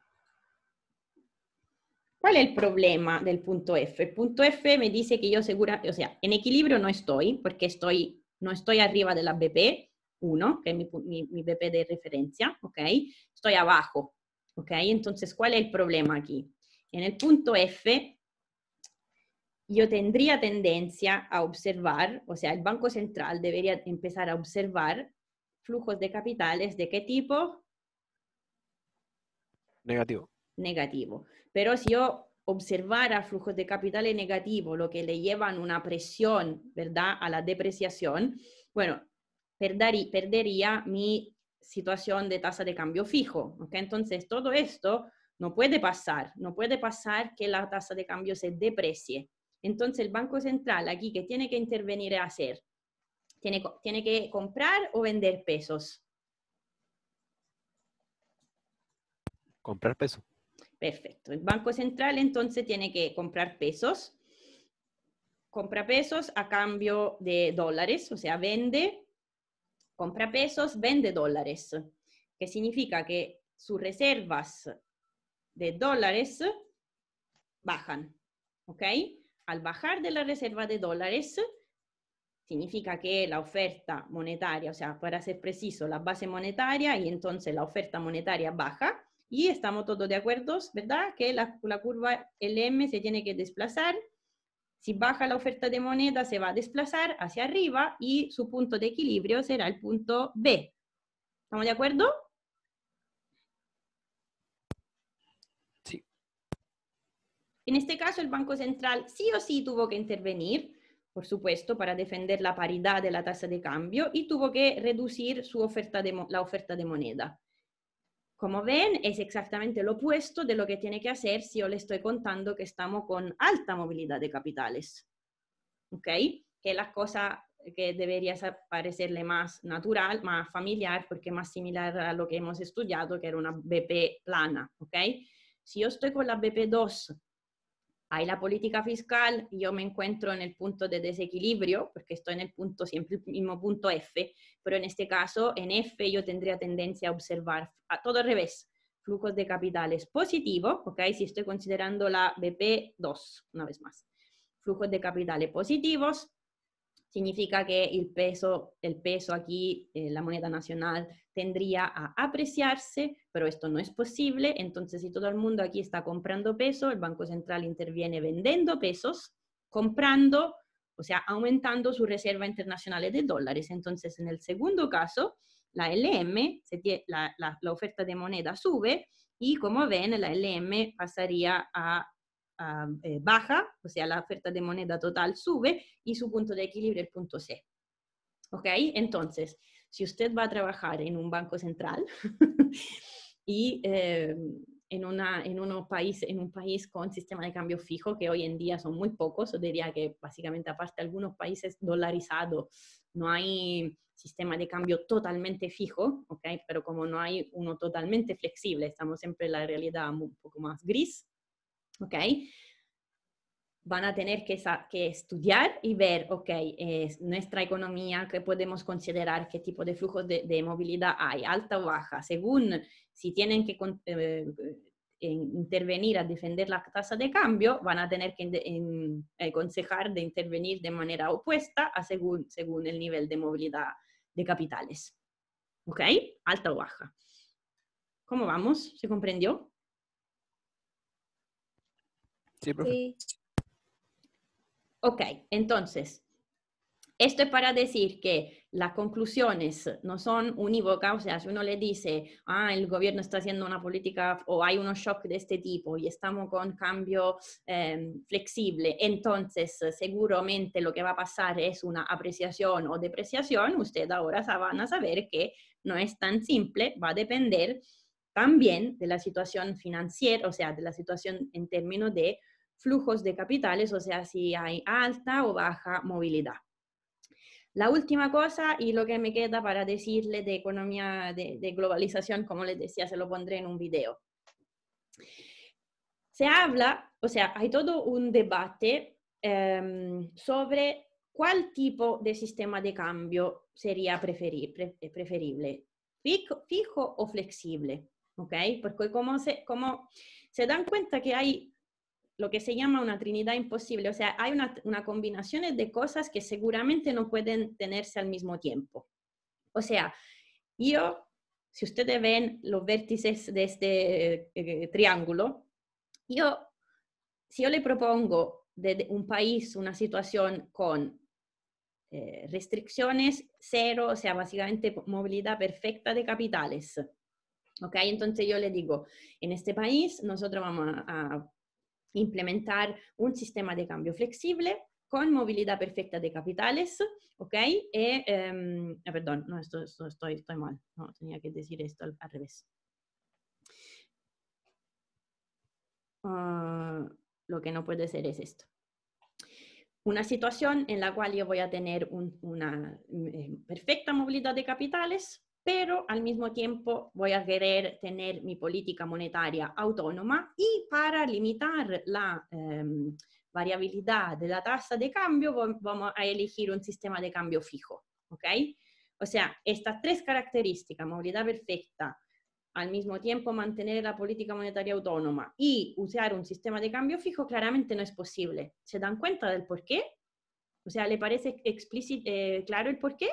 ¿Cuál es el problema del punto F? El punto F me dice que yo o sea, en equilibrio no estoy, porque no estoy arriba de la BP1, que es mi BP de referencia, ¿ok? Estoy abajo, ¿ok? Entonces, ¿cuál es el problema aquí? En el punto F, yo tendría tendencia a observar, o sea, el Banco Central debería empezar a observar flujos de capitales ¿de qué tipo? Negativo. Negativo. Pero si yo observara flujos de capitales negativos, lo que le llevan una presión, ¿verdad?, a la depreciación, bueno, perdería mi situación de tasa de cambio fijo, ¿ok? Entonces, todo esto no puede pasar que la tasa de cambio se deprecie. Entonces, el Banco Central aquí, ¿qué tiene que intervenir a hacer? Tiene que comprar o vender pesos. Comprar peso. Perfecto. El Banco Central entonces tiene que comprar pesos. Compra pesos a cambio de dólares, o sea, compra pesos, vende dólares. Que significa que sus reservas de dólares bajan. ¿Ok? Al bajar de la reserva de dólares, significa que la oferta monetaria, o sea, para ser preciso, la base monetaria y entonces la oferta monetaria baja. Y estamos todos de acuerdo, ¿verdad? Que la curva LM se tiene que desplazar. Si baja la oferta de moneda, se va a desplazar hacia arriba y su punto de equilibrio será el punto B. ¿Estamos de acuerdo? Sí. En este caso, el Banco Central sí o sí tuvo que intervenir, por supuesto, para defender la paridad de la tasa de cambio y tuvo que reducir la oferta de moneda. Como ven, es exactamente lo opuesto de lo que tiene que hacer si yo le estoy contando que estamos con alta movilidad de capitales. ¿Ok? Que es la cosa que debería parecerle más natural, más familiar, porque es más similar a lo que hemos estudiado, que era una BP plana. ¿Ok? Si yo estoy con la BP2, hay la política fiscal, yo me encuentro en el punto de desequilibrio, porque estoy en el punto, siempre el mismo punto F, pero en este caso, en F yo tendría tendencia a observar a todo al revés, flujos de capitales positivos, ¿ok? Si estoy considerando la BP2, una vez más. Flujos de capitales positivos, significa que el peso aquí, la moneda nacional, tendría a apreciarse, pero esto no es posible. Entonces, si todo el mundo aquí está comprando peso, el Banco Central interviene vendiendo pesos, comprando, o sea, aumentando su reserva internacional de dólares. Entonces, en el segundo caso, la LM, la oferta de moneda sube y como ven, la LM pasaría a baja, o sea, la oferta de moneda total sube y su punto de equilibrio es el punto C. ¿Ok? Entonces, si usted va a trabajar en un banco central y en un país con sistema de cambio fijo, que hoy en día son muy pocos, yo diría que básicamente aparte de algunos países dolarizados, no hay sistema de cambio totalmente fijo, ¿ok? Pero como no hay uno totalmente flexible, estamos siempre en la realidad un poco más gris, ¿ok? Van a tener que estudiar y ver, ok, nuestra economía, que podemos considerar, qué tipo de flujos de movilidad hay, alta o baja, según si tienen que intervenir a defender la tasa de cambio, van a tener que aconsejar de intervenir de manera opuesta según el nivel de movilidad de capitales. ¿Ok? Alta o baja. ¿Cómo vamos? ¿Se comprendió? Sí, profe. Sí. Ok, entonces, esto es para decir que las conclusiones no son unívocas, o sea, si uno le dice, el gobierno está haciendo una política o hay unos shocks de este tipo y estamos con cambio flexible, entonces seguramente lo que va a pasar es una apreciación o depreciación, usted ahora van a saber que no es tan simple, va a depender también de la situación financiera, o sea, de la situación en términos de flujos de capitales, o sea, si hay alta o baja movilidad. La última cosa y lo que me queda para decirle de economía de globalización, como les decía, se lo pondré en un video. Se habla, o sea, hay todo un debate sobre ¿cuál tipo de sistema de cambio sería preferible? ¿Fijo o flexible? ¿Ok? Porque como se dan cuenta que hay lo que se llama una trinidad imposible, o sea, hay una combinación de cosas que seguramente no pueden tenerse al mismo tiempo. O sea, si ustedes ven los vértices de este triángulo, si yo le propongo de un país una situación con restricciones cero, o sea, básicamente movilidad perfecta de capitales, ¿ok? Entonces yo le digo, en este país nosotros vamos a implementar un sistema de cambio flexible con movilidad perfecta de capitales, ¿ok? Perdón, no, estoy mal, no, tenía que decir esto al revés. Lo que no puede ser es esto. Una situación en la cual yo voy a tener una perfecta movilidad de capitales, pero al mismo tiempo voy a querer tener mi política monetaria autónoma y para limitar la variabilidad de la tasa de cambio vamos a elegir un sistema de cambio fijo, ¿ok? O sea, estas tres características, movilidad perfecta, al mismo tiempo mantener la política monetaria autónoma y usar un sistema de cambio fijo, claramente no es posible. ¿Se dan cuenta del por qué? O sea, ¿le parece claro el por qué?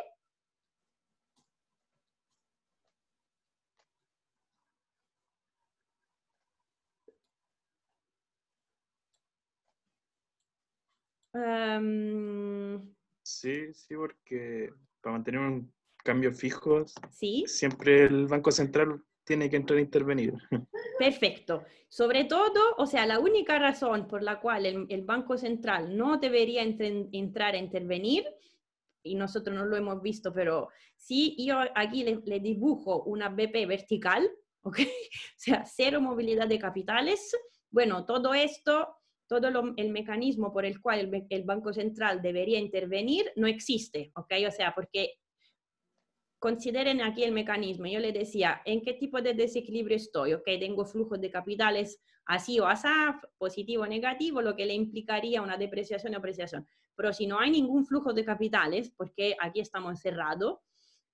Sí, porque para mantener un cambio fijo, Sí. siempre el Banco Central tiene que entrar a intervenir. Perfecto. Sobre todo, o sea, la única razón por la cual el Banco Central no debería entrar a intervenir, y nosotros no lo hemos visto, pero si yo aquí le dibujo una BP vertical, ¿ok? O sea, cero movilidad de capitales, bueno, todo esto, el mecanismo por el cual el Banco Central debería intervenir no existe, ¿ok? O sea, porque consideren aquí el mecanismo. Yo le decía, ¿en qué tipo de desequilibrio estoy? Ok, tengo flujos de capitales así o asá, positivo o negativo, lo que le implicaría una depreciación o apreciación. Pero si no hay ningún flujo de capitales, porque aquí estamos encerrados,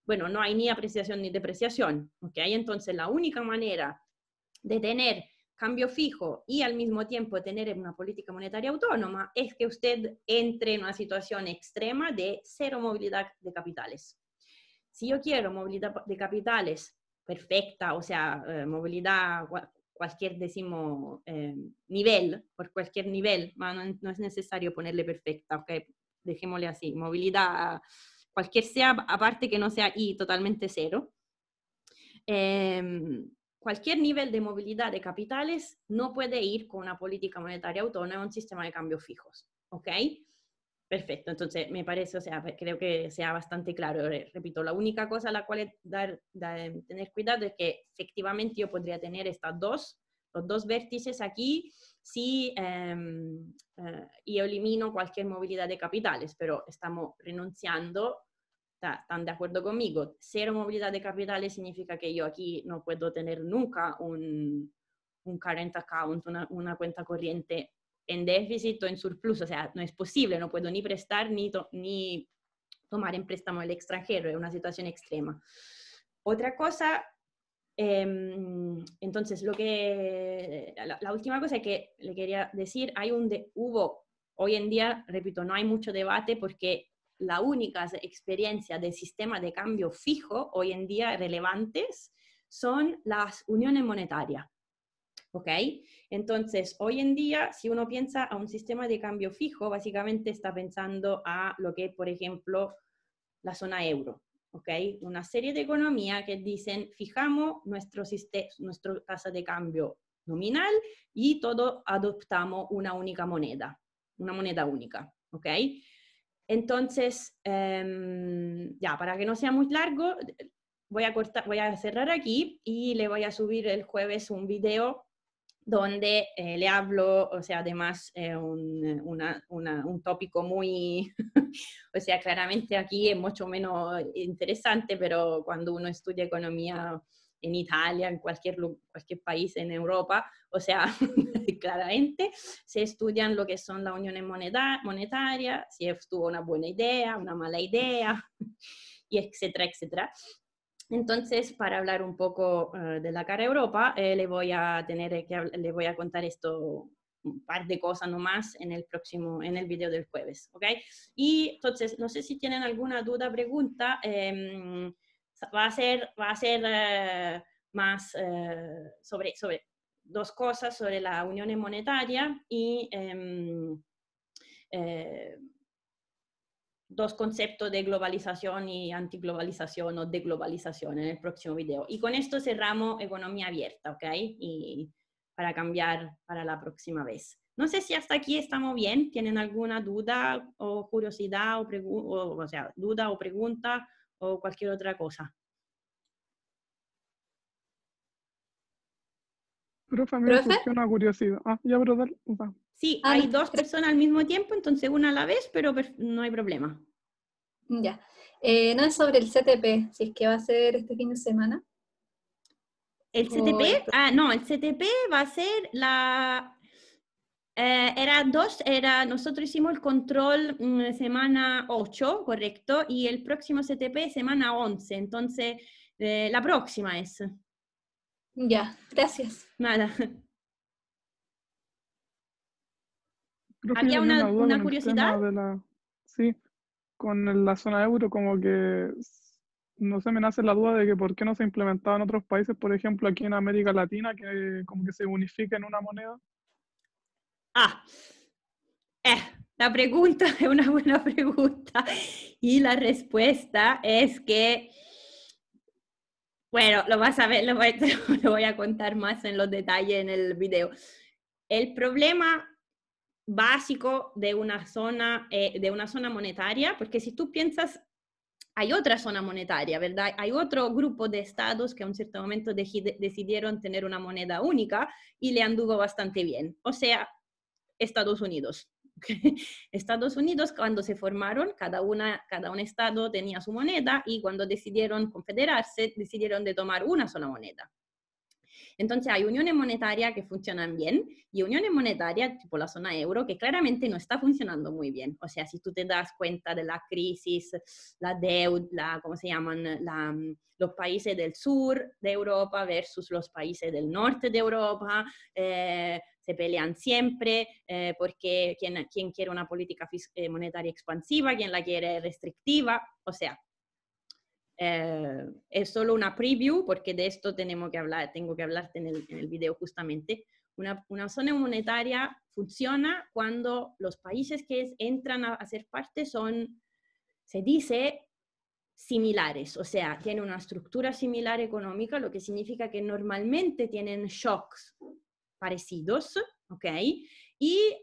bueno, no hay ni apreciación ni depreciación. Ok, entonces la única manera de tener cambio fijo y al mismo tiempo tener una política monetaria autónoma es que usted entre en una situación extrema de cero movilidad de capitales. Si yo quiero movilidad de capitales perfecta, o sea, movilidad cualquier nivel, por cualquier nivel, no es necesario ponerle perfecta, ok, dejémosle así, movilidad cualquier sea, aparte que no sea I totalmente cero. Cualquier nivel de movilidad de capitales no puede ir con una política monetaria autónoma o un sistema de cambios fijos, ¿ok? Perfecto, entonces me parece, o sea, creo que sea bastante claro. Repito, la única cosa a la cual tener cuidado es que efectivamente yo podría tener los dos vértices aquí si yo elimino cualquier movilidad de capitales, pero estamos renunciando. ¿Están de acuerdo conmigo? Cero movilidad de capitales significa que yo aquí no puedo tener nunca un current account, una cuenta corriente en déficit o en surplus, o sea, no es posible, no puedo ni prestar ni tomar en préstamo el extranjero, es una situación extrema. Otra cosa, entonces, la última cosa que le quería decir, hubo, hoy en día, repito, no hay mucho debate porque la única experiencia del sistema de cambio fijo hoy en día relevantes son las uniones monetarias. ¿Ok? Entonces, hoy en día, si uno piensa a un sistema de cambio fijo, básicamente está pensando a lo que es, por ejemplo, la zona euro. ¿Ok? Una serie de economías que dicen, fijamos nuestra tasa de cambio nominal y todos adoptamos una única moneda, una moneda única. ¿Ok? Entonces, ya, para que no sea muy largo, voy a cerrar aquí y le voy a subir el jueves un video donde le hablo, o sea, además un tópico muy, o sea, claramente aquí es mucho menos interesante, pero cuando uno estudia economía en Italia, en cualquier país en Europa, o sea, claramente se estudian lo que son la unión monetaria, si estuvo una buena idea, una mala idea, y etcétera, etcétera. Entonces, para hablar un poco de la cara Europa, le voy a contar esto, un par de cosas nomás en el video del jueves, ¿ok? Y entonces, no sé si tienen alguna duda, pregunta, va a ser más sobre dos cosas, sobre la unión monetaria y dos conceptos de globalización y antiglobalización o deglobalización en el próximo video. Y con esto cerramos economía abierta, ¿ok? Y para cambiar para la próxima vez. No sé si hasta aquí estamos bien. ¿Tienen alguna duda o curiosidad o sea, duda o pregunta o cualquier otra cosa? Profe, a mí me ¿Profe? surgió una curiosidad. Ah, ya, pero dale. Va. Sí, Ah, hay no. dos personas al mismo tiempo, entonces una a la vez, pero no hay problema. Ya. No es sobre el CTP, si es que va a ser este fin de semana. ¿El CTP? No, el CTP va a ser nosotros hicimos el control semana 8, correcto, y el próximo CTP semana 11, entonces la próxima es. Ya, gracias. Nada. Profe, ¿Había yo tenía una duda una con el curiosidad? tema de la... Sí, con la zona euro, como que no sé, me nace la duda de que por qué no se implementaba en otros países, por ejemplo, aquí en América Latina, que como que se unifica en una moneda. La pregunta es una buena pregunta y la respuesta es que, bueno, lo vas a ver, lo voy a contar más en los detalles en el video. El problema básico de una zona monetaria, porque si tú piensas, hay otra zona monetaria, ¿verdad? Hay otro grupo de estados que a un cierto momento decidieron tener una moneda única y le anduvo bastante bien, o sea, Estados Unidos. Estados Unidos, cuando se formaron, cada un estado tenía su moneda y cuando decidieron confederarse, decidieron de tomar una sola moneda. Entonces hay uniones monetarias que funcionan bien y uniones monetarias, tipo la zona euro, que claramente no está funcionando muy bien. O sea, si tú te das cuenta de la crisis, la deuda, ¿cómo se llaman? Los países del sur de Europa versus los países del norte de Europa, se pelean siempre porque quién quiere una política monetaria expansiva, quién la quiere restrictiva, o sea, es solo una preview porque de esto tengo que hablarte en el video justamente. Una zona monetaria funciona cuando los países que entran a ser parte se dice, similares, o sea, tienen una estructura similar económica, lo que significa que normalmente tienen shocks parecidos, ¿ok? Y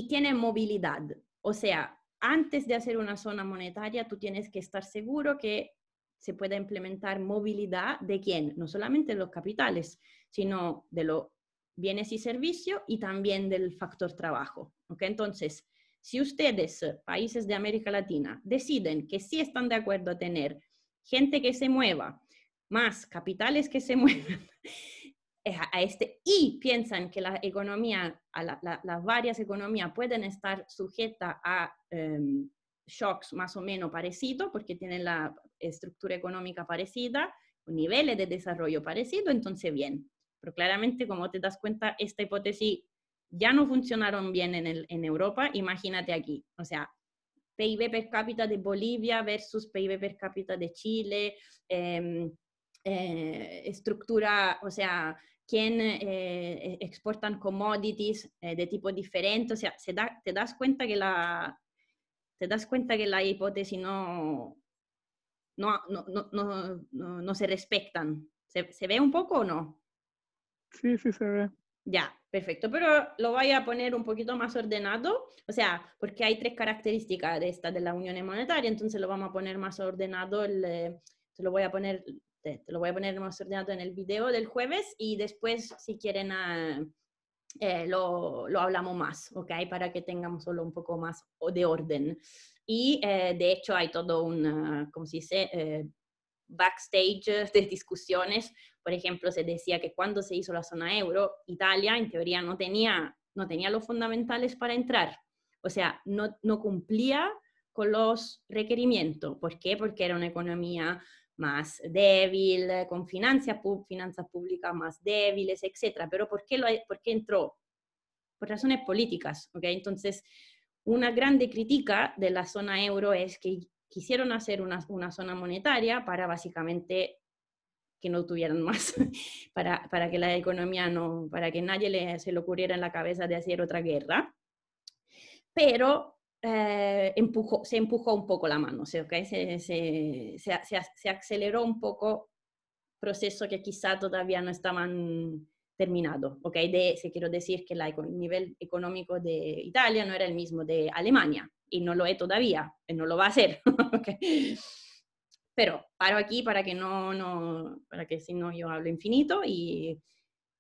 tienen movilidad, o sea, antes de hacer una zona monetaria, tú tienes que estar seguro que se pueda implementar movilidad de quién, no solamente de los capitales, sino de los bienes y servicios y también del factor trabajo. ¿Okay? Entonces, si ustedes, países de América Latina, deciden que sí están de acuerdo a tener gente que se mueva, más capitales que se muevan, y piensan que la economía, las varias economías pueden estar sujetas a shocks más o menos parecidos, porque tienen la estructura económica parecida, niveles de desarrollo parecidos, entonces bien. Pero claramente, como te das cuenta, esta hipótesis ya no funcionaron bien en Europa, imagínate aquí. O sea, PIB per cápita de Bolivia versus PIB per cápita de Chile, estructura, o sea, quién exportan commodities de tipo diferente, o sea, te das cuenta que la hipótesis no se respetan. ¿Se ve un poco o no? Sí, sí se ve. Ya, perfecto, pero lo voy a poner un poquito más ordenado, o sea, porque hay 3 características de la unión monetaria, entonces lo vamos a poner más ordenado, te lo voy a poner más ordenado en el video del jueves y después, si quieren, lo hablamos más, ¿ok? Para que tengamos solo un poco más de orden. Y de hecho hay todo ¿cómo se dice? backstage de discusiones. Por ejemplo, se decía que cuando se hizo la zona euro, Italia en teoría no tenía los fundamentales para entrar. O sea, no cumplía con los requerimientos. ¿Por qué? Porque era una economía más débil, con finanzas públicas más débiles, etc. Pero ¿por qué entró? Por razones políticas, ¿ok? Entonces, una grande crítica de la zona euro es que quisieron hacer una zona monetaria para básicamente que no tuvieran más, para que la economía no, para que nadie se le ocurriera en la cabeza de hacer otra guerra, pero se empujó un poco la mano, ¿okay? Se aceleró un poco proceso que quizá todavía no estaban terminado, ¿ok? Quiero decir que el nivel económico de Italia no era el mismo de Alemania, y no lo es todavía, y no lo va a ser, ¿okay? Pero paro aquí para que para que si no yo hablo infinito, y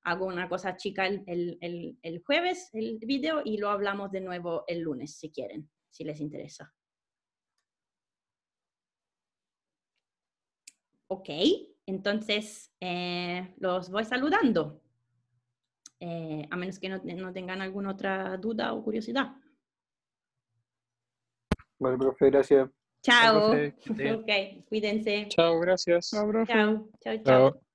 hago una cosa chica el jueves, el video, y lo hablamos de nuevo el lunes, si quieren, si les interesa. Ok, entonces los voy saludando. A menos que no tengan alguna otra duda o curiosidad. Vale, profe, gracias. Chao. Profe, que esté bien. Ok, cuídense. Chao, gracias. Chao, profe. Chao, chao, chao. Chao.